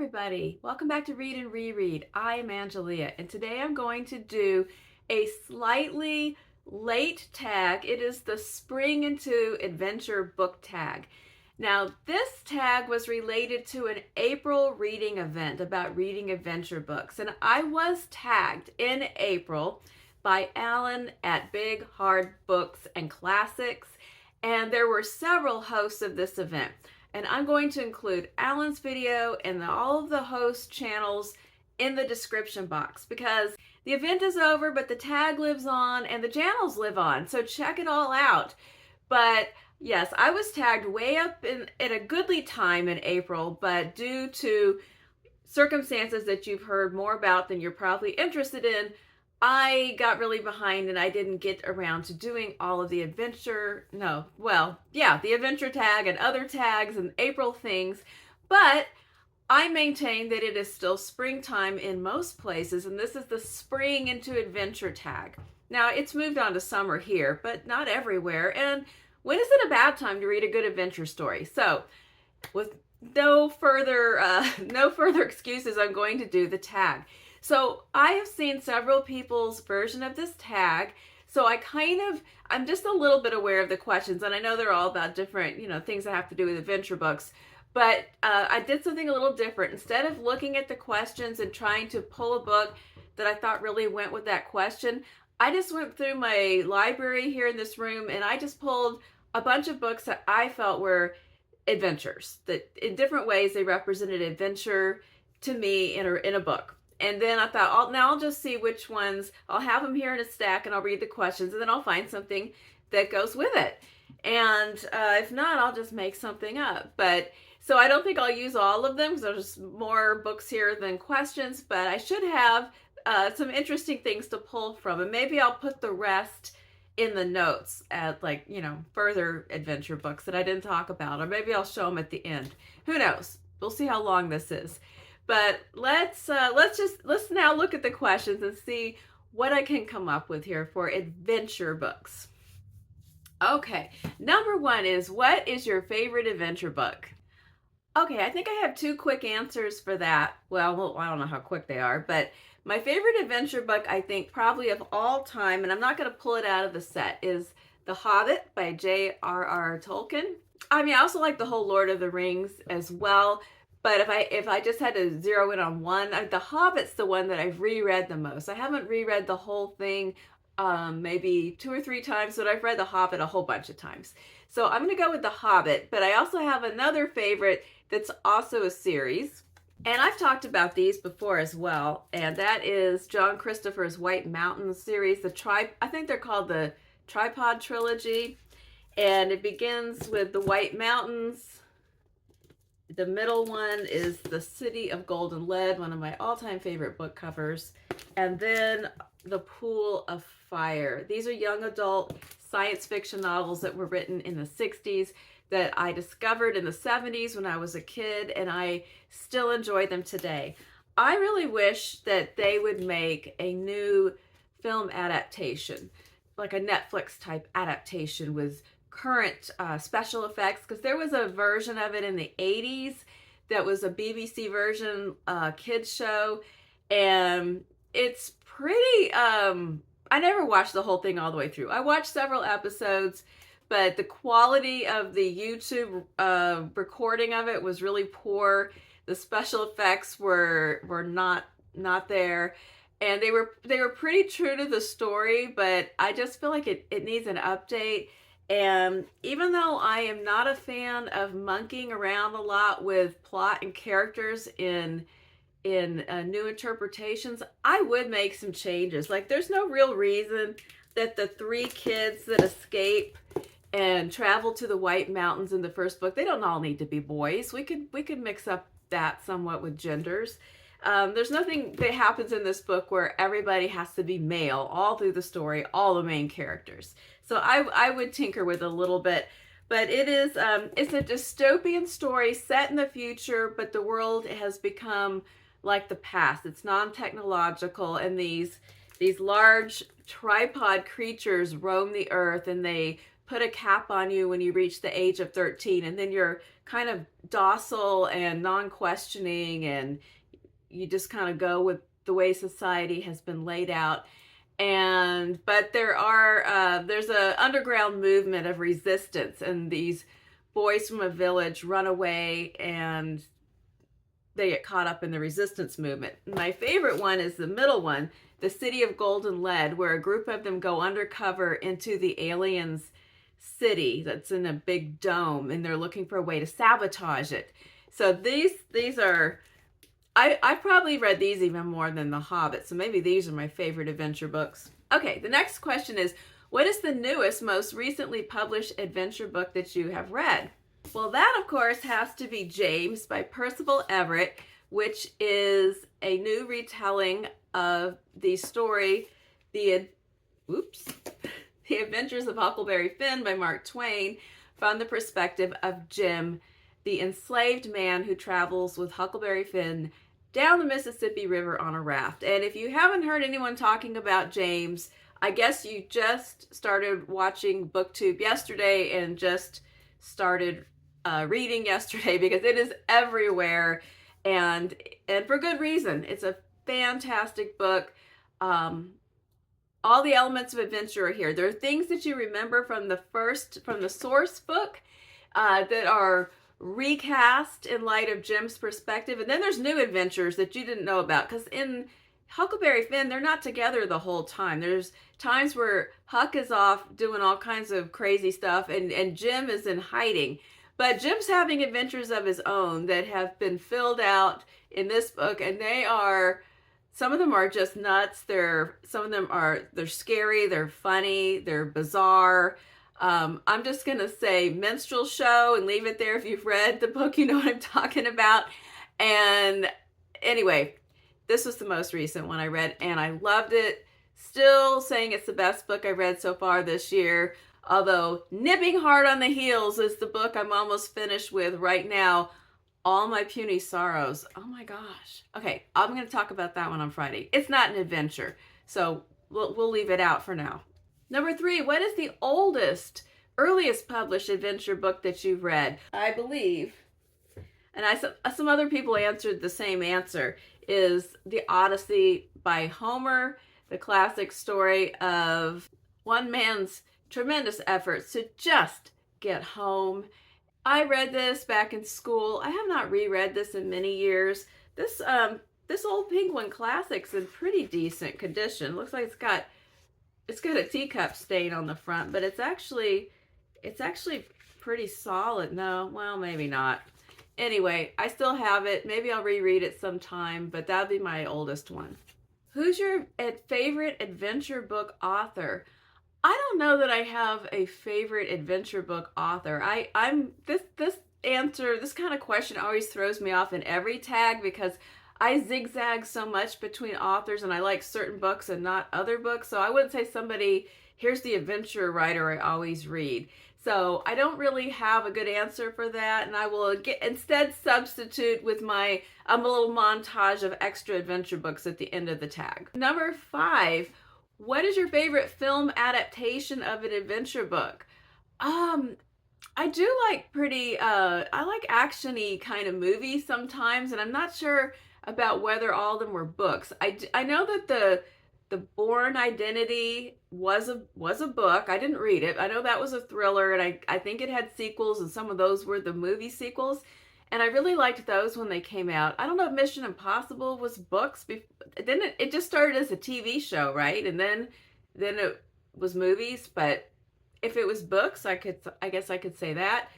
everybody. Welcome back to Read and Reread. I'm Angelia, and today I'm going to do a slightly late tag. It is the Spring into Adventure book tag. Now, this tag was related to an April reading event about reading adventure books, and I was tagged in April by Alan at Big Hard Books and Classics, and there were several hosts of this event. And I'm going to include Alan's video and all of the host channels in the description box because the event is over, but the tag lives on and the channels live on. So check it all out. But yes, I was tagged way up at a goodly time in April, but due to circumstances that you've heard more about than you're probably interested in, I got really behind and I didn't get around to doing all of the adventure, the adventure tag and other tags and April things, but I maintain that it is still springtime in most places, and this is the Spring into Adventure tag. Now, it's moved on to summer here, but not everywhere, and when is it a bad time to read a good adventure story? So, with no further excuses, I'm going to do the tag. So I have seen several people's version of this tag, so I'm just a little bit aware of the questions, and I know they're all about different, things that have to do with adventure books, but I did something a little different. Instead of looking at the questions and trying to pull a book that I thought really went with that question, I just went through my library here in this room, and I just pulled a bunch of books that I felt were adventures, that in different ways they represented adventure to me in a book. And then I thought, I'll just see which ones, I'll have them here in a stack and I'll read the questions and then I'll find something that goes with it. And if not, I'll just make something up. So I don't think I'll use all of them because there's more books here than questions, but I should have some interesting things to pull from. And maybe I'll put the rest in the notes at further adventure books that I didn't talk about, or maybe I'll show them at the end. Who knows? We'll see how long this is. But let's now look at the questions and see what I can come up with here for adventure books. Okay, number one is, what is your favorite adventure book? Okay, I think I have two quick answers for that. Well, I don't know how quick they are, but my favorite adventure book, I think probably of all time, and I'm not going to pull it out of the set, is The Hobbit by J.R.R. Tolkien. I mean, I also like the whole Lord of the Rings as well. But if I just had to zero in on one, The Hobbit's the one that I've reread the most. I haven't reread the whole thing maybe 2 or 3 times, but I've read The Hobbit a whole bunch of times. So I'm going to go with The Hobbit, but I also have another favorite that's also a series. And I've talked about these before as well, and that is John Christopher's White Mountains series. I think they're called the Tripod Trilogy, and it begins with the White Mountains. The middle one is The City of Golden Lead, one of my all-time favorite book covers. And then The Pool of Fire. These are young adult science fiction novels that were written in the 60s that I discovered in the 70s when I was a kid, and I still enjoy them today. I really wish that they would make a new film adaptation, like a Netflix type adaptation with current special effects, because there was a version of it in the 80s that was a BBC version kids show, and it's pretty I never watched the whole thing all the way through. I watched several episodes, but the quality of the YouTube recording of it was really poor. The special effects were not there, and they were pretty true to the story, but I just feel like it needs an update. And even though I am not a fan of monkeying around a lot with plot and characters in new interpretations, I would make some changes. Like, there's no real reason that the 3 kids that escape and travel to the White Mountains in the first book, they don't all need to be boys. We could mix up that somewhat with genders. There's nothing that happens in this book where everybody has to be male all through the story, all the main characters. So I would tinker with it a little bit, but it's a dystopian story set in the future, but the world has become like the past. It's non-technological, and these large tripod creatures roam the earth, and they put a cap on you when you reach the age of 13, and then you're kind of docile and non-questioning, and you just kind of go with the way society has been laid out. But there's a underground movement of resistance, and these boys from a village run away and they get caught up in the resistance movement. My favorite one is the middle one, the City of Golden Lead, where a group of them go undercover into the aliens' city that's in a big dome, and they're looking for a way to sabotage it. So these are, I probably read these even more than The Hobbit, so maybe these are my favorite adventure books. Okay, the next question is, what is the newest, most recently published adventure book that you have read? Well, that, of course, has to be James by Percival Everett, which is a new retelling of the story, The Adventures of Huckleberry Finn by Mark Twain, from the perspective of Jim, the enslaved man who travels with Huckleberry Finn down the Mississippi River on a raft. And if you haven't heard anyone talking about James, I guess you just started watching BookTube yesterday and just started reading yesterday, because it is everywhere, and for good reason. It's a fantastic book. All the elements of adventure are here. There are things that you remember from the source book that are recast in light of Jim's perspective, and then there's new adventures that you didn't know about, because in Huckleberry Finn, they're not together the whole time. There's times where Huck is off doing all kinds of crazy stuff, and Jim is in hiding. But Jim's having adventures of his own that have been filled out in this book, and some of them are just nuts. They're scary, they're funny, they're bizarre. I'm just going to say minstrel show and leave it there. If you've read the book, you know what I'm talking about. And anyway, this was the most recent one I read, and I loved it. Still saying it's the best book I read so far this year. Although nipping hard on the heels is the book I'm almost finished with right now, All My Puny Sorrows. Oh my gosh. Okay, I'm going to talk about that one on Friday. It's not an adventure, so we'll leave it out for now. Number 3, what is the earliest published adventure book that you've read? I believe, and some other people answered the same answer, is The Odyssey by Homer, the classic story of one man's tremendous efforts to just get home. I read this back in school. I have not reread this in many years. This old Penguin classic's in pretty decent condition. Looks like it's got a teacup stain on the front, but it's actually pretty solid. No, well, maybe not. Anyway, I still have it. Maybe I'll reread it sometime, but that'll be my oldest one. Who's your favorite adventure book author? I don't know that I have a favorite adventure book author. This kind of question always throws me off in every tag, because I zigzag so much between authors, and I like certain books and not other books. So I wouldn't say here's the adventure writer I always read. So I don't really have a good answer for that, and I will instead substitute with a little montage of extra adventure books at the end of the tag. Number 5. What is your favorite film adaptation of an adventure book? I do like I like action-y kind of movies sometimes, and I'm not sure about whether all of them were books. I know that the Bourne Identity was a book. I didn't read it. I know that was a thriller, and I think it had sequels, and some of those were the movie sequels. And I really liked those when they came out. I don't know if Mission Impossible was books. Then it just started as a TV show, right? And then it was movies. But if it was books, I guess I could say that.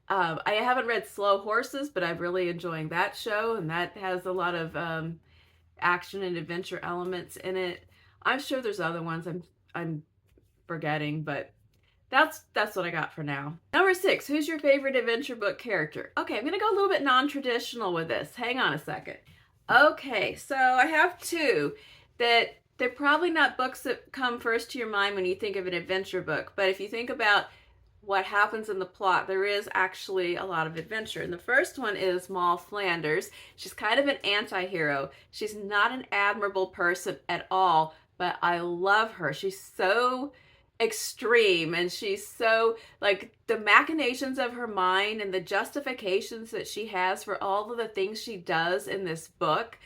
I haven't read Slow Horses, but I'm really enjoying that show, and that has a lot of action and adventure elements in it. I'm sure there's other ones I'm forgetting, but that's what I got for now. Number 6, who's your favorite adventure book character? Okay, I'm gonna go a little bit non-traditional with this. Hang on a second. Okay, so I have 2 that they're probably not books that come first to your mind when you think of an adventure book, but if you think about what happens in the plot, there is actually a lot of adventure. And the first one is Moll Flanders. She's kind of an anti-hero. She's not an admirable person at all, but I love her. She's so extreme, and she's so, like, the machinations of her mind and the justifications that she has for all of the things she does in this book,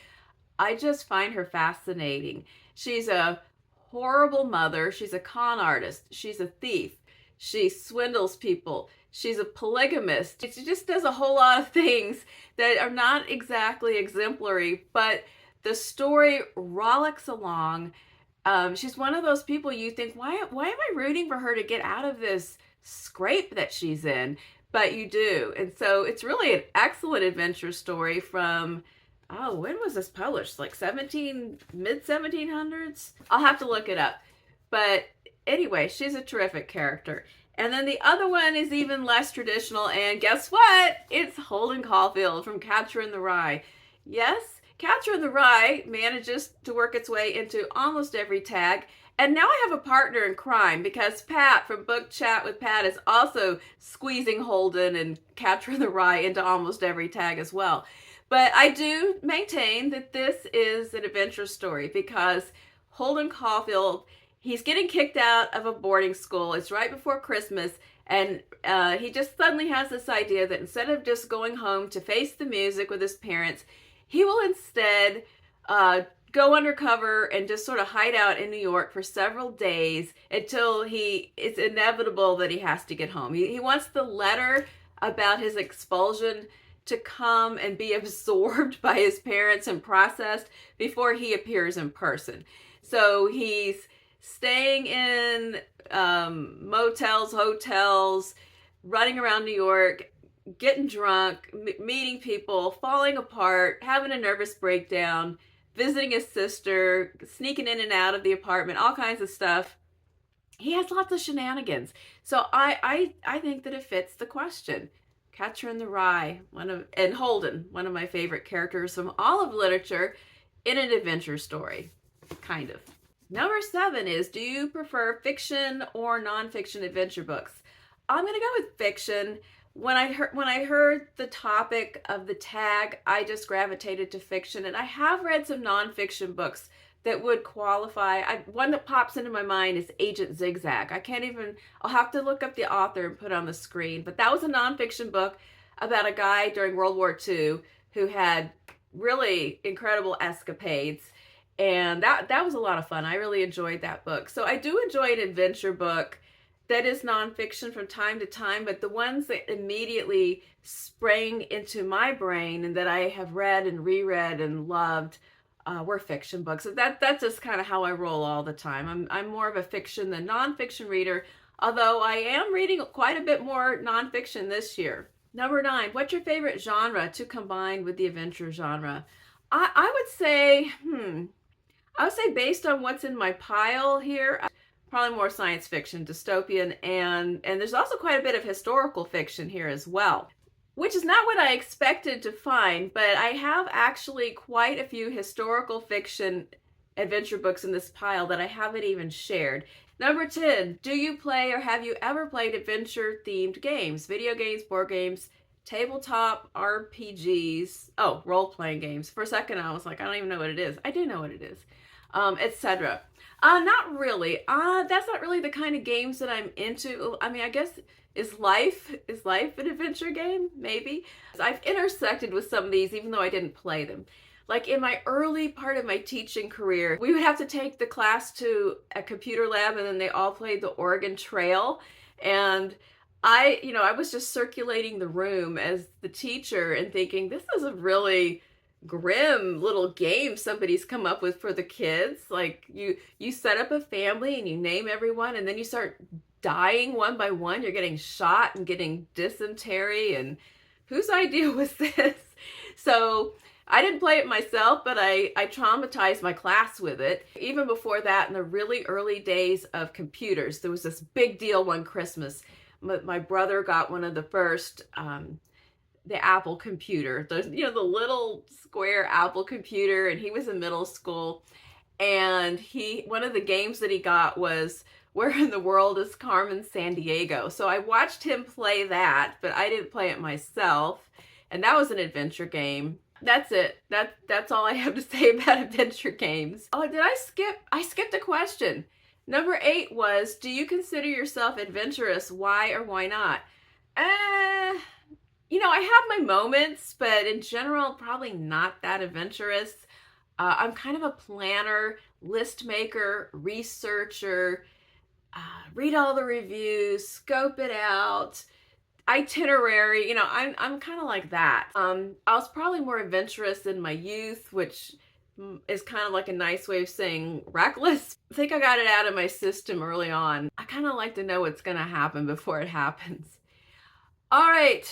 I just find her fascinating. She's a horrible mother, she's a con artist, she's a thief, she swindles people, she's a polygamist. She just does a whole lot of things that are not exactly exemplary, but the story rollicks along. She's one of those people you think, why am I rooting for her to get out of this scrape that she's in? But you do. And so it's really an excellent adventure story from, oh, when was this published? Like mid 1700s? I'll have to look it up. But anyway, she's a terrific character. And then the other one is even less traditional, and guess what? It's Holden Caulfield from Catcher in the Rye. Yes, Catcher in the Rye manages to work its way into almost every tag. And now I have a partner in crime, because Pat from Book Chat with Pat is also squeezing Holden and Catcher in the Rye into almost every tag as well. But I do maintain that this is an adventure story, because Holden Caulfield, he's getting kicked out of a boarding school. It's right before Christmas, and he just suddenly has this idea that instead of just going home to face the music with his parents, he will instead go undercover and just sort of hide out in New York for several days until it's inevitable that he has to get home. He wants the letter about his expulsion to come and be absorbed by his parents and processed before he appears in person. So he's staying in motels, hotels, running around New York, getting drunk, meeting people, falling apart, having a nervous breakdown, visiting his sister, sneaking in and out of the apartment, all kinds of stuff. He has lots of shenanigans. So I think that it fits the question. Catcher in the Rye, and Holden, one of my favorite characters from all of literature in an adventure story, kind of. Number 7 is, do you prefer fiction or nonfiction adventure books? I'm going to go with fiction. When I heard the topic of the tag, I just gravitated to fiction, and I have read some nonfiction books that would qualify. One that pops into my mind is Agent Zig Zag. I'll have to look up the author and put it on the screen, but that was a nonfiction book about a guy during World War II who had really incredible escapades. And that was a lot of fun. I really enjoyed that book. So I do enjoy an adventure book that is nonfiction from time to time, but the ones that immediately sprang into my brain and that I have read and reread and loved were fiction books. So that's just kind of how I roll all the time. I'm more of a fiction than nonfiction reader, although I am reading quite a bit more nonfiction this year. Number 9, what's your favorite genre to combine with the adventure genre? I would say, based on what's in my pile here, probably more science fiction, dystopian, and there's also quite a bit of historical fiction here as well, which is not what I expected to find, but I have actually quite a few historical fiction adventure books in this pile that I haven't even shared. Number 10, do you play or have you ever played adventure-themed games? Video games, board games, tabletop RPGs, role-playing games. For a second I was like, I don't even know what it is. I do know what it is, etc. Not really. That's not really the kind of games that I'm into. I mean, I guess, is life an adventure game? Maybe. I've intersected with some of these even though I didn't play them. Like in my early part of my teaching career, we would have to take the class to a computer lab, and then they all played the Oregon Trail. And I was just circulating the room as the teacher and thinking, this is a really grim little game somebody's come up with for the kids. Like you set up a family and you name everyone, and then you start dying one by one. You're getting shot and getting dysentery, and whose idea was this? So I didn't play it myself, but I traumatized my class with it. Even before that, in the really early days of computers, there was this big deal one Christmas. My brother got one of the first the Apple computer, the little square Apple computer, and he was in middle school, and one of the games that he got was Where in the World is Carmen Sandiego? So I watched him play that, but I didn't play it myself, and that was an adventure game. That's it. That's all I have to say about adventure games. Oh, did I skip? I skipped a question. Number 8 was, do you consider yourself adventurous? Why or why not? I have my moments, but in general, probably not that adventurous. I'm kind of a planner, list maker, researcher, read all the reviews, scope it out, itinerary. I'm kind of like that. I was probably more adventurous in my youth, which is kind of like a nice way of saying reckless. I think I got it out of my system early on. I kind of like to know what's going to happen before it happens. All right.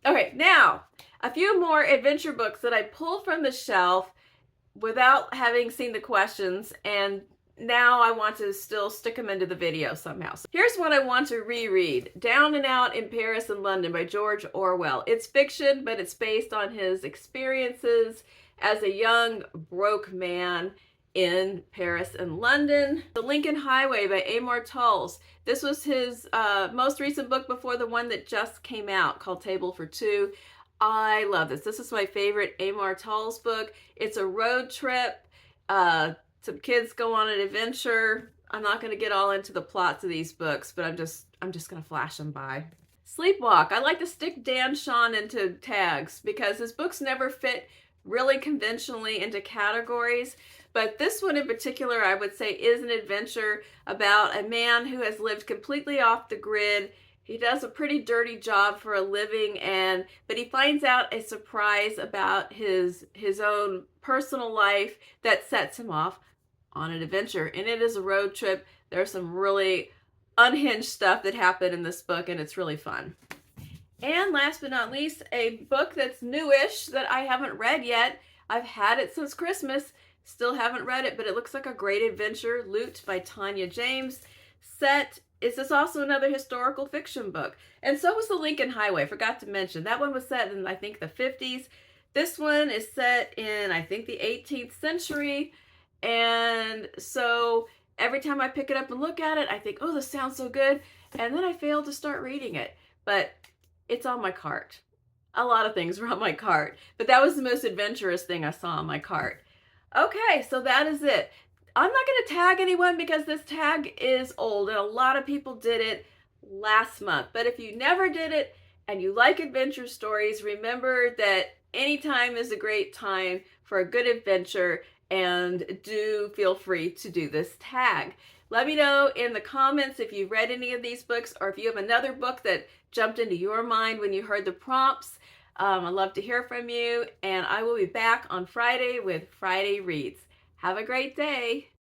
Okay, now a few more adventure books that I pulled from the shelf without having seen the questions, and now I want to still stick them into the video somehow. So here's one I want to reread. Down and Out in Paris and London by George Orwell. It's fiction, but it's based on his experiences as a young broke man in Paris and London. The Lincoln Highway by Amor Towles. This was his most recent book before the one that just came out called Table for Two. I love this. This is my favorite Amor Towles book. It's a road trip. Some kids go on an adventure. I'm not going to get all into the plots of these books, but I'm just going to flash them by. Sleepwalk. I like to stick Dan Chaon into tags because his books never fit really conventionally into categories. But this one in particular, I would say, is an adventure about a man who has lived completely off the grid. He does a pretty dirty job for a living, but he finds out a surprise about his own personal life that sets him off on an adventure. And it is a road trip. There's some really unhinged stuff that happened in this book, and it's really fun. And last but not least, a book that's newish that I haven't read yet. I've had it since Christmas. Still haven't read it, but it looks like a great adventure. Loot by Tania James. Is this also another historical fiction book? And so was The Lincoln Highway. Forgot to mention. That one was set in, I think, the 50s. This one is set in, I think, the 18th century. And so every time I pick it up and look at it, I think, oh, this sounds so good. And then I fail to start reading it. But it's on my cart. A lot of things were on my cart. But that was the most adventurous thing I saw on my cart. Okay, so that is it. I'm not going to tag anyone because this tag is old and a lot of people did it last month. But if you never did it and you like adventure stories, remember that anytime is a great time for a good adventure, and do feel free to do this tag. Let me know in the comments if you've read any of these books or if you have another book that jumped into your mind when you heard the prompts. I'd love to hear from you, and I will be back on Friday with Friday Reads. Have a great day.